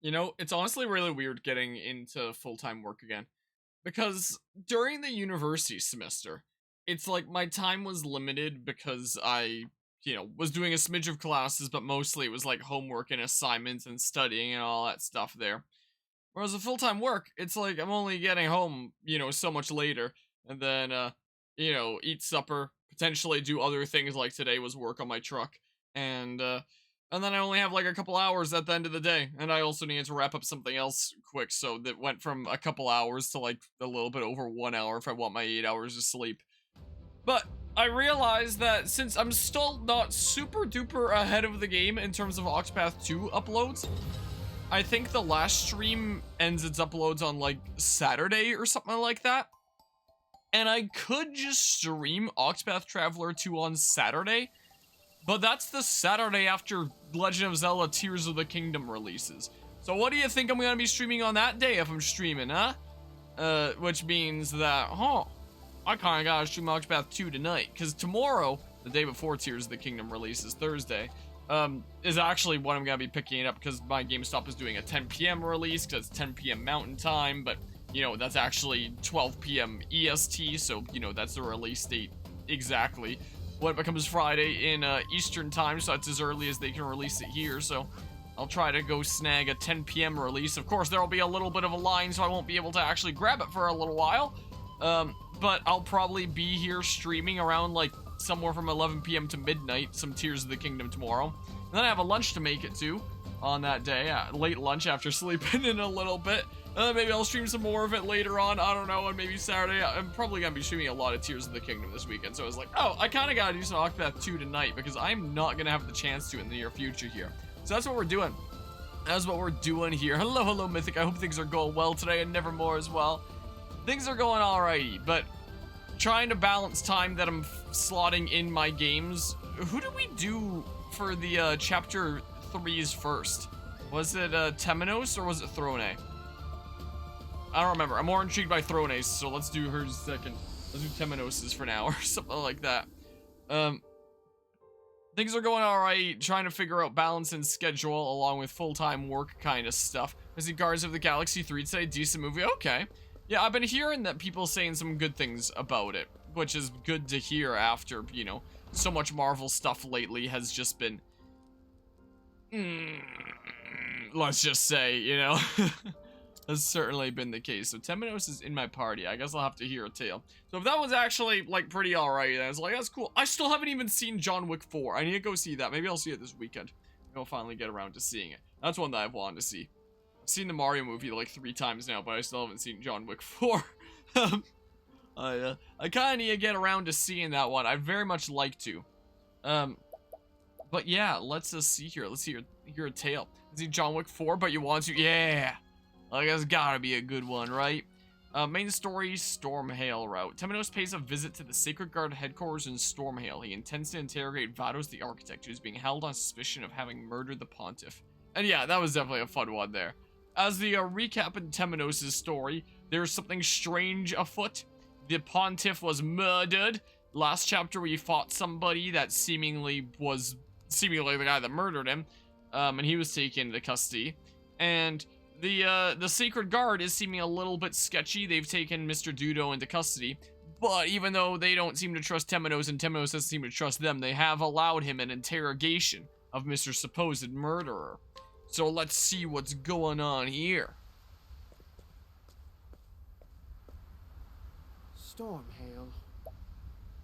You know, it's honestly really weird getting into full-time work again because during the university semester, it's like my time was limited because I was doing a smidge of classes, but mostly it was like homework and assignments and studying and all that stuff there. Whereas a full-time work, it's like I'm only getting home so much later and then eat supper, potentially do other things like today was work on my truck and then I only have like a couple hours at the end of the day, and I also needed to wrap up something else quick, so that went from a couple hours to like a little bit over 1 hour if I want my 8 hours of sleep. But I realized that since I'm still not super duper ahead of the game in terms of Octopath 2 uploads, I think the last stream ends its uploads on like Saturday or something like that. And I could just stream Octopath Traveler 2 on Saturday, but that's the Saturday after Legend of Zelda Tears of the Kingdom releases. So what do you think I'm gonna be streaming on that day if I'm streaming, huh? Which means that, I kinda gotta stream Octopath 2 tonight, because tomorrow, the day before Tears of the Kingdom releases, Thursday, is actually when I'm gonna be picking it up, because my GameStop is doing a 10 p.m. release, because it's 10 p.m. Mountain Time, but, that's actually 12 p.m. EST, so, that's the release date exactly. When it becomes Friday in Eastern Time, so that's as early as they can release it here, so I'll try to go snag a 10 p.m. release. Of course, there'll be a little bit of a line, so I won't be able to actually grab it for a little while, but I'll probably be here streaming around, like, somewhere from 11 p.m. to midnight, some Tears of the Kingdom tomorrow. And then I have a lunch to make it to on that day, late lunch after sleeping in a little bit. Maybe I'll stream some more of it later on, I don't know, and maybe Saturday. I'm probably gonna be streaming a lot of Tears of the Kingdom this weekend, so I was like, oh, I kinda gotta do some Octopath 2 tonight, because I'm not gonna have the chance to in the near future here. So that's what we're doing. That's what we're doing here. Hello, Mythic. I hope things are going well today, and Nevermore as well. Things are going alrighty, but trying to balance time that I'm slotting in my games. Who do we do for the chapter 3s first? Was it Temenos or was it Throne? I don't remember. I'm more intrigued by Throne, so let's do hers second. Let's do Temenos's for now, or something like that. Things are going alright, trying to figure out balance and schedule along with full-time work kind of stuff. I see Guardians of the Galaxy 3 today, decent movie, okay. Yeah, I've been hearing that people saying some good things about it, which is good to hear after, so much Marvel stuff lately has just been, let's just say, has certainly been the case. So Temenos is in my party. I guess I'll have to hear a tale. So if that was actually like pretty alright, I was like, that's cool. I still haven't even seen John Wick 4. I need to go see that. Maybe I'll see it this weekend. Maybe I'll finally get around to seeing it. That's one that I've wanted to see. I've seen the Mario movie like 3 times now, but I still haven't seen John Wick 4. I kind of need to get around to seeing that one. I'd very much like to. But yeah, let's see here. Let's hear a tale. Is he John Wick 4, but you want to? Yeah. Like, that's gotta be a good one, right? Main story, Stormhail route. Temenos pays a visit to the Sacred Guard headquarters in Stormhail. He intends to interrogate Vados the Architect, who's being held on suspicion of having murdered the Pontiff. And yeah, that was definitely a fun one there. As the recap in Temenos' story, there's something strange afoot. The Pontiff was murdered. Last chapter, we fought somebody that seemingly was the guy that murdered him, and he was taken into custody. And the Sacred Guard is seeming a little bit sketchy. They've taken Mr. Dudo into custody, but even though they don't seem to trust Temenos and Temenos doesn't seem to trust them, they have allowed him an interrogation of Mr. supposed murderer. So let's see what's going on here. Stormhail,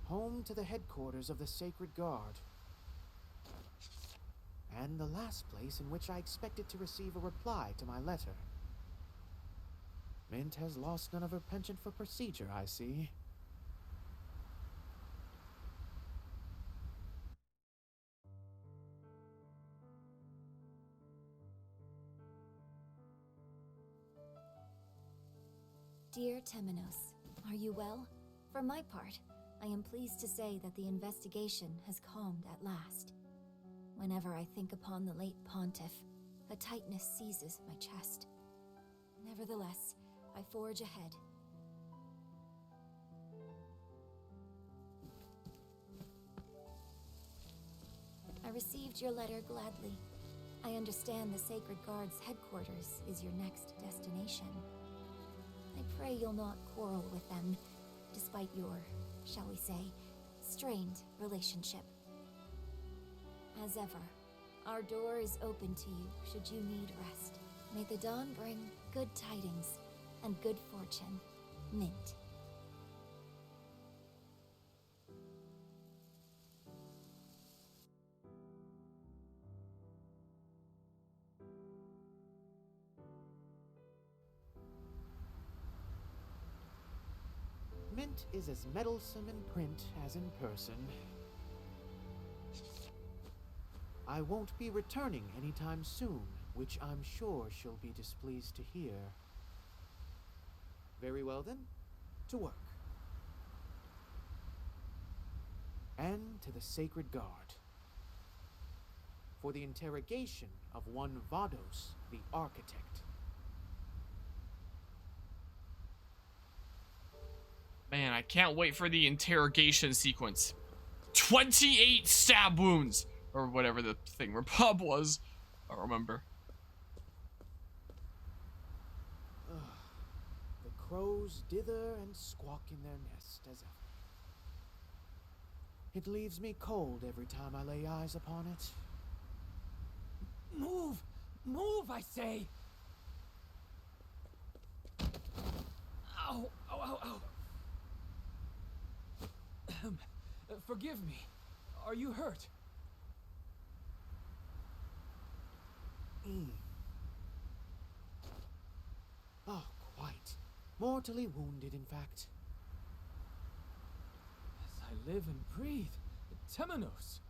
home to the headquarters of the Sacred Guard, and the last place in which I expected to receive a reply to my letter. Mint has lost none of her penchant for procedure, I see. Dear Temenos, are you well? For my part, I am pleased to say that the investigation has calmed at last. Whenever I think upon the late Pontiff, a tightness seizes my chest. Nevertheless, I forge ahead. I received your letter gladly. I understand the Sacred Guard's headquarters is your next destination. I pray you'll not quarrel with them, despite your, shall we say, strained relationship. As ever, our door is open to you should you need rest. May the dawn bring good tidings and good fortune. Mint. Mint is as meddlesome in print as in person. I won't be returning anytime soon, which I'm sure she'll be displeased to hear. Very well then, to work. And to the Sacred Guard. For the interrogation of one Vados, the Architect. Man, I can't wait for the interrogation sequence. 28 stab wounds! Or whatever the thing Repub was. I don't remember. The crows dither and squawk in their nest as ever. It leaves me cold every time I lay eyes upon it. Move! Move, I say! Ow! Ow, ow, ow! Forgive me. Are you hurt? Oh, quite. Mortally wounded, in fact. As I live and breathe, Temenos.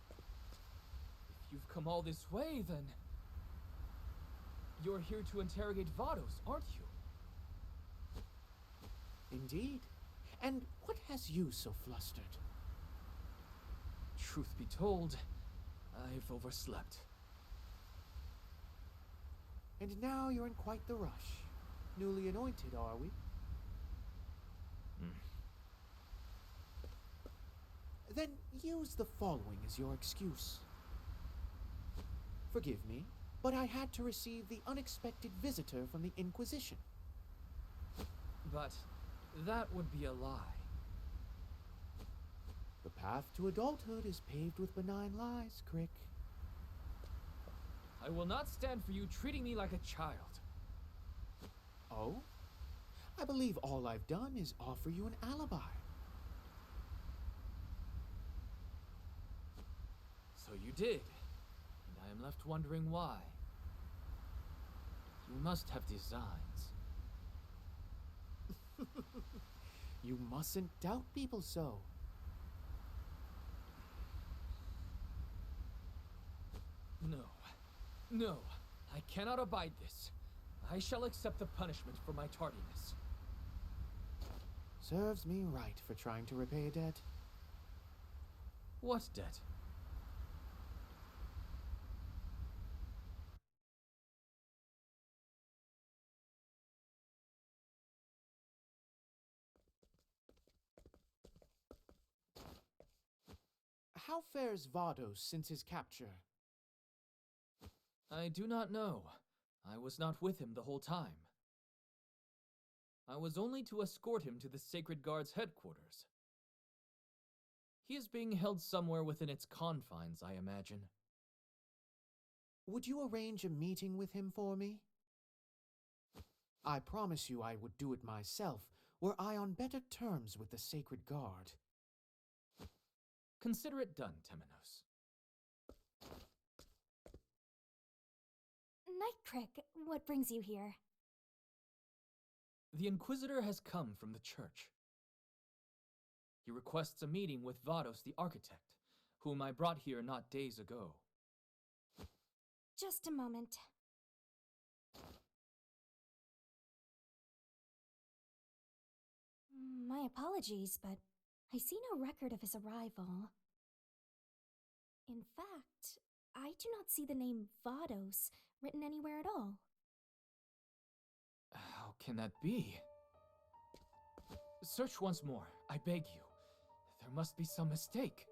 If you've come all this way, then you're here to interrogate Vados, aren't you? Indeed. And what has you so flustered? Truth be told, I've overslept. And now you're in quite the rush. Newly anointed, are we? Then use the following as your excuse. Forgive me, but I had to receive the unexpected visitor from the Inquisition. But that would be a lie. The path to adulthood is paved with benign lies, Crick. I will not stand for you treating me like a child. Oh? I believe all I've done is offer you an alibi. So you did, and I am left wondering why. You must have designs. You mustn't doubt people so. No. No, I cannot abide this. I shall accept the punishment for my tardiness. Serves me right for trying to repay a debt. What debt? How fares Vados since his capture? I do not know. I was not with him the whole time. I was only to escort him to the Sacred Guard's headquarters. He is being held somewhere within its confines, I imagine. Would you arrange a meeting with him for me? I promise you I would do it myself, were I on better terms with the Sacred Guard. Consider it done, Temenos. Nightcrick, what brings you here? The Inquisitor has come from the church. He requests a meeting with Vados the Architect, whom I brought here not days ago. Just a moment. My apologies, but I see no record of his arrival. In fact, I do not see the name Vados written anywhere at all. How can that be? Search once more, I beg you. There must be some mistake.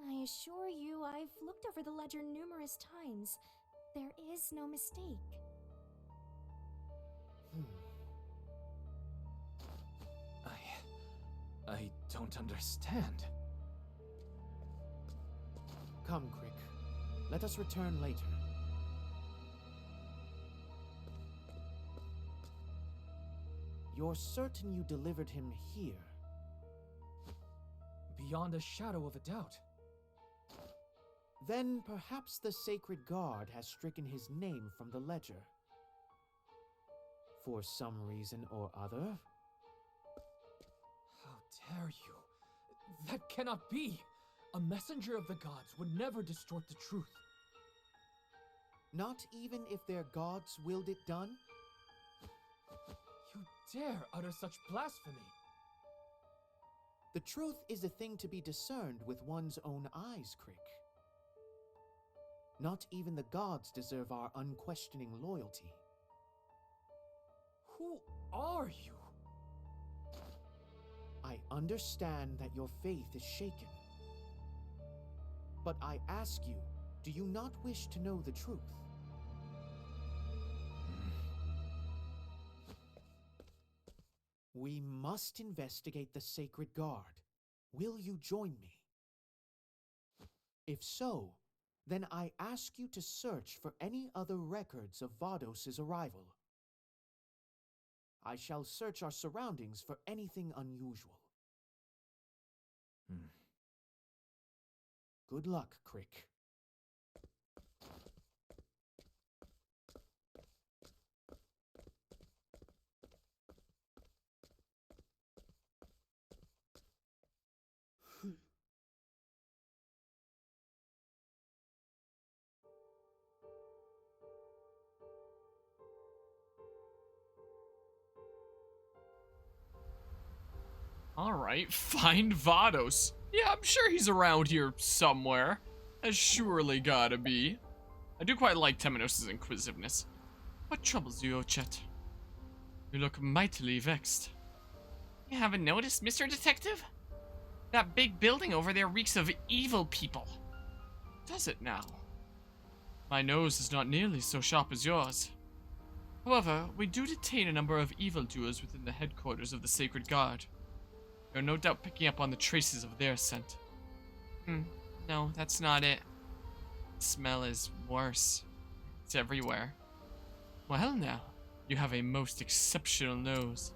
I assure you, I've looked over the ledger numerous times. There is no mistake. I don't understand. Come, Crick. Let us return later. You're certain you delivered him here? Beyond a shadow of a doubt. Then perhaps the Sacred Guard has stricken his name from the ledger. For some reason or other. How dare you? That cannot be! A messenger of the gods would never distort the truth. Not even if their gods willed it done? You dare utter such blasphemy! The truth is a thing to be discerned with one's own eyes, Crick. Not even the gods deserve our unquestioning loyalty. Who are you? I understand that your faith is shaken. But I ask you, do you not wish to know the truth? We must investigate the Sacred Guard. Will you join me? If so, then I ask you to search for any other records of Vados' arrival. I shall search our surroundings for anything unusual. Good luck, Crick. Alright, find Vados. Yeah, I'm sure he's around here somewhere. Has surely gotta be. I do quite like Temenos' inquisitiveness. What troubles you, Ochet? You look mightily vexed. You haven't noticed, Mr. Detective? That big building over there reeks of evil people. Does it now? My nose is not nearly so sharp as yours. However, we do detain a number of evildoers within the headquarters of the Sacred Guard. You're no doubt picking up on the traces of their scent. No, that's not it. The smell is worse. It's everywhere. Well now, you have a most exceptional nose.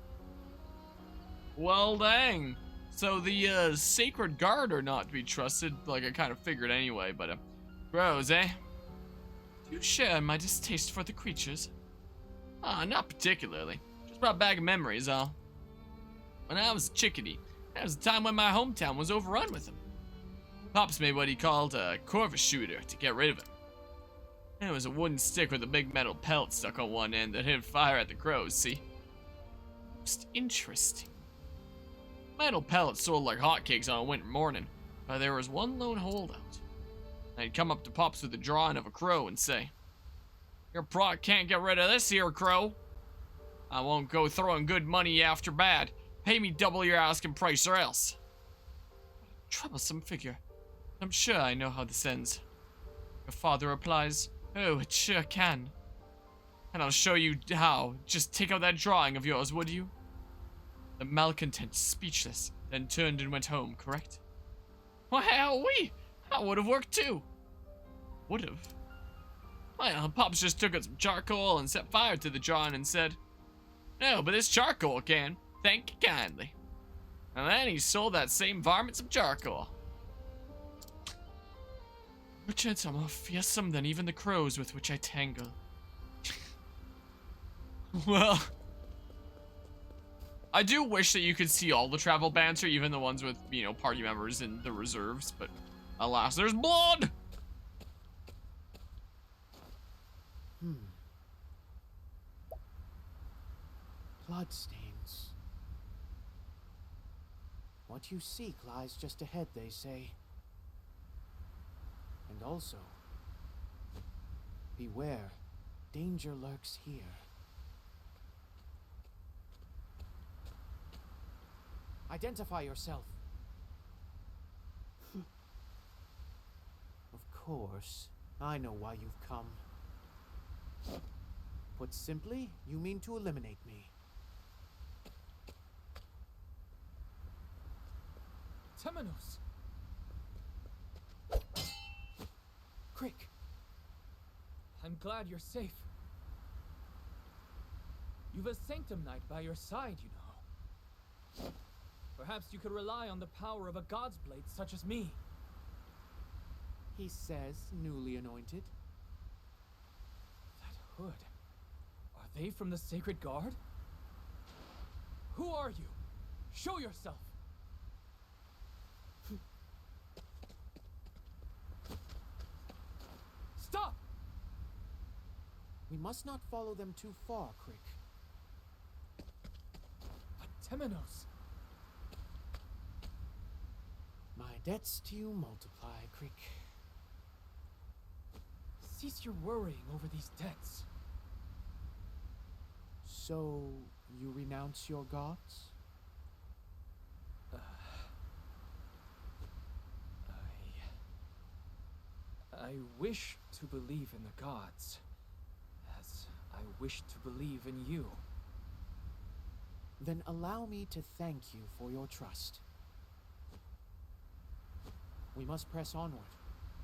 Well dang. So the Sacred Guard are not to be trusted, like I kind of figured anyway, but gross, eh? Do you share my distaste for the creatures? Not particularly. Just brought back memories, all. When I was a chickadee, there was a time when my hometown was overrun with them. Pops made what he called a corvus shooter to get rid of him. It was a wooden stick with a big metal pellet stuck on one end that hit fire at the crows, see? Most interesting. Metal pellets sold like hotcakes on a winter morning, but there was one lone holdout. I'd come up to Pops with a drawing of a crow and say, "Your prot can't get rid of this here crow. I won't go throwing good money after bad. Pay me double your asking price or else." Troublesome figure. I'm sure I know how this ends. Your father replies, "Oh, it sure can. And I'll show you how. Just take out that drawing of yours, would you?" The malcontent, speechless, then turned and went home, correct? Well, that would have worked too. Would have? Well, Pops just took out some charcoal and set fire to the drawing and said, "No, but this charcoal can. Thank you kindly." And then he sold that same varmint some charcoal. Richards are more fearsome than even the crows with which I tangle. Well, I do wish that you could see all the travel banter, even the ones with, you know, party members in the reserves, but alas, there's blood! Bloodstains. What you seek lies just ahead, they say. And also, beware, danger lurks here. Identify yourself. course. I know why you've come. Put simply, you mean to eliminate me. Temenos! Crick! I'm glad you're safe. You've a Sanctum Knight by your side, you know. Perhaps you could rely on the power of a God's Blade such as me. He says, newly anointed. That hood. Are they from the Sacred Guard? Who are you? Show yourself! Stop! We must not follow them too far, Crick. But Temenos! My debts to you multiply, Crick. Cease your worrying over these debts. So, you renounce your gods? I wish to believe in the gods, as I wish to believe in you. Then allow me to thank you for your trust. We must press onward.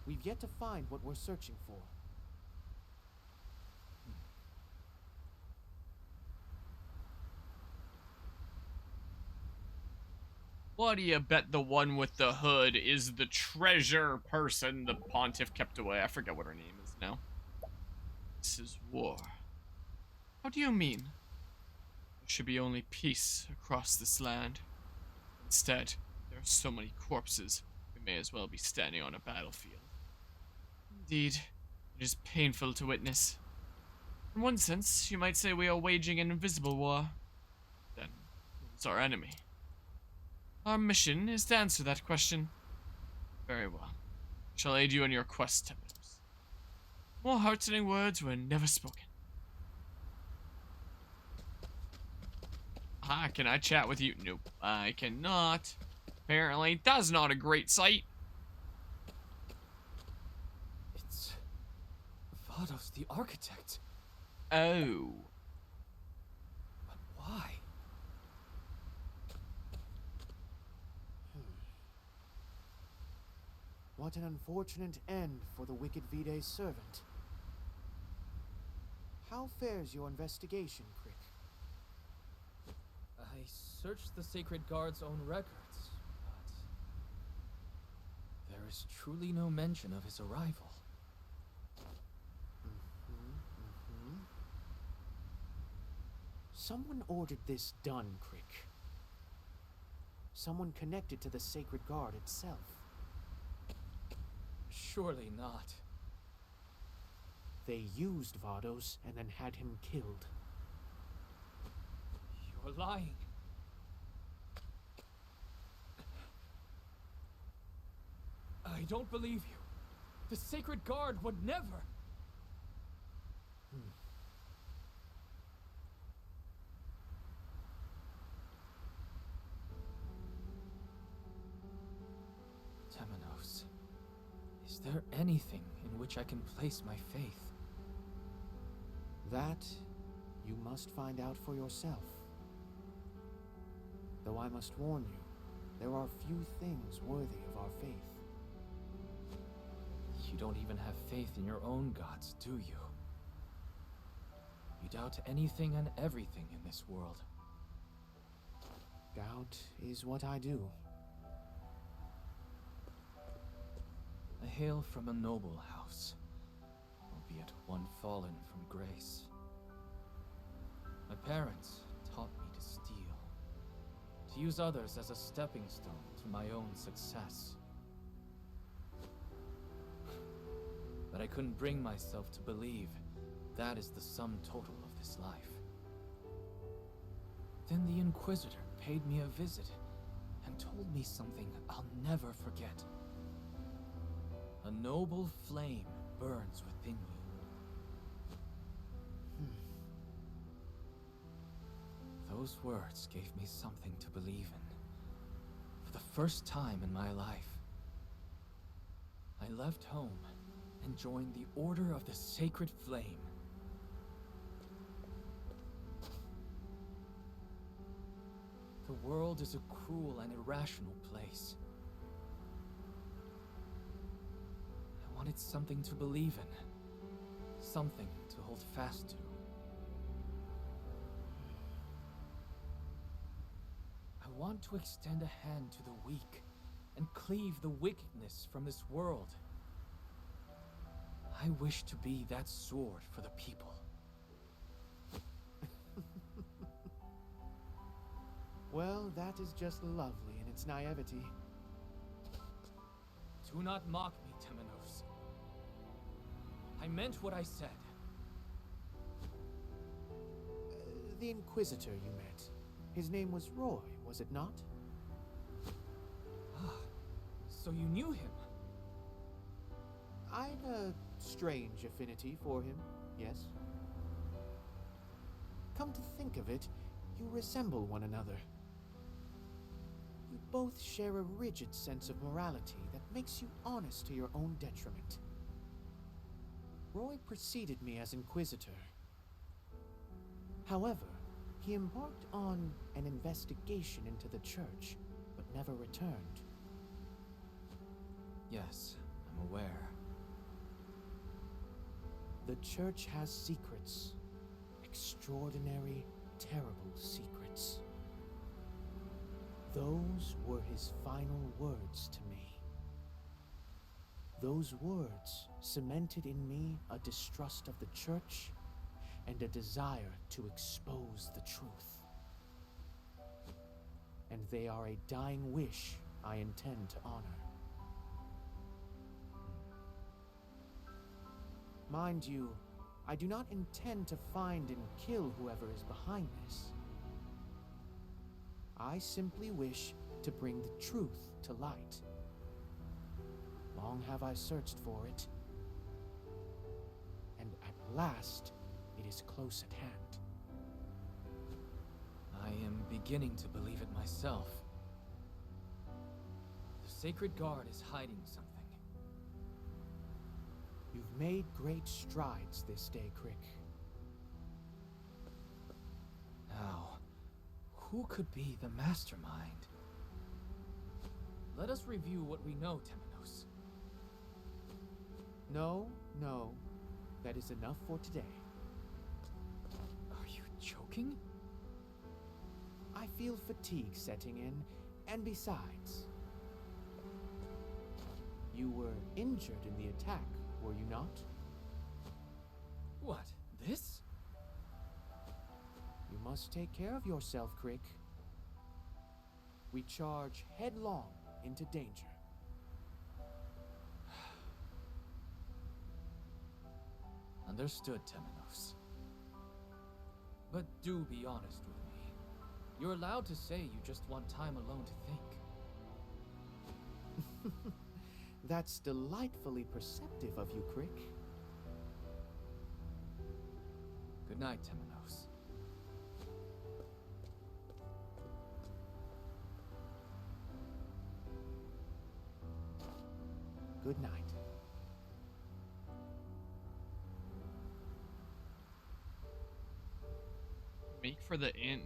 We've yet to find what we're searching for. What do you bet the one with the hood is the treasure person the pontiff kept away? I forget what her name is now. This is war. How do you mean? There should be only peace across this land. Instead, there are so many corpses, we may as well be standing on a battlefield. Indeed, it is painful to witness. In one sense, you might say we are waging an invisible war. Then, who's our enemy? Our mission is to answer that question. Very well. I shall aid you in your quest, Temenos. More heartening words were never spoken. Ah, can I chat with you? Nope, I cannot. Apparently, that's not a great sight. It's Vados the Architect. Oh. But why? What an unfortunate end for the wicked Vide's servant. How fares your investigation, Crick? I searched the Sacred Guard's own records, but there is truly no mention of his arrival. Someone ordered this done, Crick. Someone connected to the Sacred Guard itself. Surely not. They used Vados and then had him killed. You're lying. I don't believe you. The Sacred Guard would never. Temenos, is there anything in which I can place my faith? That you must find out for yourself. Though I must warn you, there are few things worthy of our faith. You don't even have faith in your own gods, do you? You doubt anything and everything in this world. Doubt is what I do. I hail from a noble house, albeit one fallen from grace. My parents taught me to steal, to use others as a stepping stone to my own success. But I couldn't bring myself to believe that is the sum total of this life. Then the Inquisitor paid me a visit and told me something I'll never forget. A noble flame burns within you. Those words gave me something to believe in. For the first time in my life, I left home and join the Order of the Sacred Flame. The world is a cruel and irrational place. I wanted something to believe in, something to hold fast to. I want to extend a hand to the weak and cleave the wickedness from this world. I wish to be that sword for the people. Well, that is just lovely in its naivety. Do not mock me, Temenos. I meant what I said. The Inquisitor you met. His name was Roy, was it not? Ah, so you knew him? I've a strange affinity for him, yes. Come to think of it, you resemble one another. You both share a rigid sense of morality that makes you honest to your own detriment. Roy preceded me as Inquisitor. However, he embarked on an investigation into the church, but never returned. Yes, I'm aware. The church has secrets. Extraordinary, terrible secrets. Those were his final words to me. Those words cemented in me a distrust of the church and a desire to expose the truth. And they are a dying wish I intend to honor. Mind you, I do not intend to find and kill whoever is behind this. I simply wish to bring the truth to light. Long have I searched for it, and at last it is close at hand. I am beginning to believe it myself. The Sacred Guard is hiding something. You've made great strides this day, Crick. Now, who could be the mastermind? Let us review what we know, Temenos. No, that is enough for today. Are you joking? I feel fatigue setting in, and besides, you were injured in the attack, were you not? What, this? You must take care of yourself, Crick. We charge headlong into danger. Understood, Temenos. But do be honest with me. You're allowed to say you just want time alone to think. That's delightfully perceptive of you, Crick. Good night, Temenos. Good night. Make for the inn.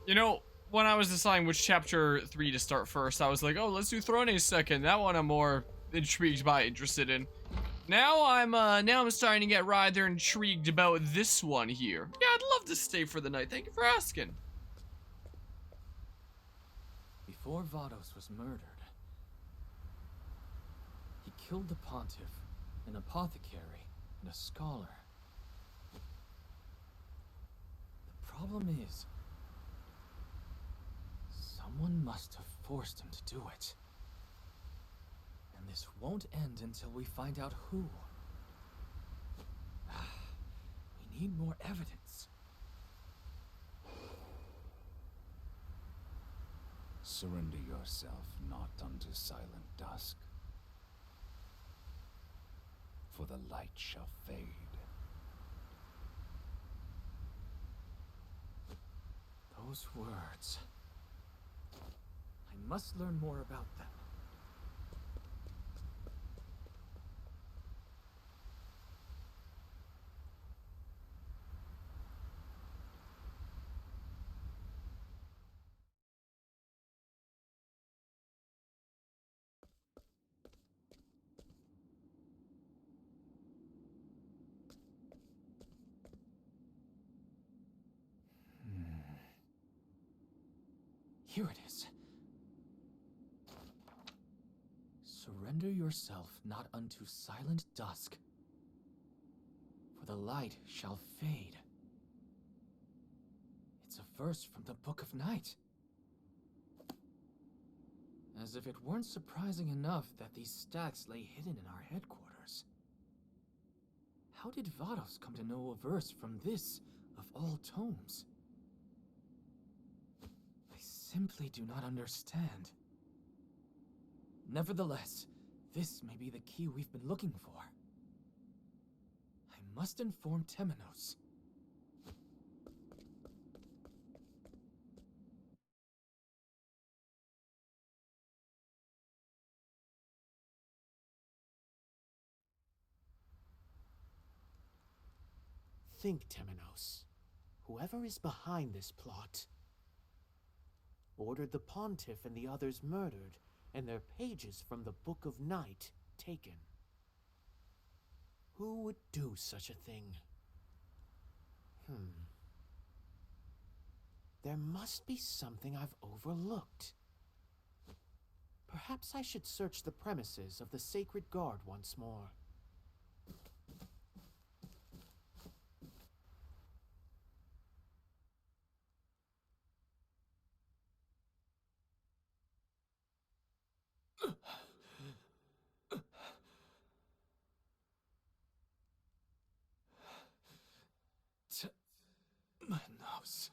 You know, when I was deciding which chapter 3 to start first, I was like, oh, let's do Thrones second. That one I'm more intrigued by, interested in. Now I'm starting to get rather intrigued about this one here. Yeah, I'd love to stay for the night. Thank you for asking. Before Vados was murdered, he killed the Pontiff, an apothecary, and a scholar. The problem is, someone must have forced him to do it. And this won't end until we find out who. We need more evidence. Surrender yourself not unto silent dusk, for the light shall fade. Those words. I must learn more about them. Here it is. Surrender yourself not unto silent dusk, for the light shall fade. It's a verse from the Book of Night. As if it weren't surprising enough that these stacks lay hidden in our headquarters. How did Vados come to know a verse from this, of all tomes? I simply do not understand. Nevertheless, this may be the key we've been looking for. I must inform Temenos. Think, Temenos. Whoever is behind this plot ordered the Pontiff and the others murdered, and their pages from the Book of Night taken. Who would do such a thing? There must be something I've overlooked. Perhaps I should search the premises of the Sacred Guard once more. Temenos.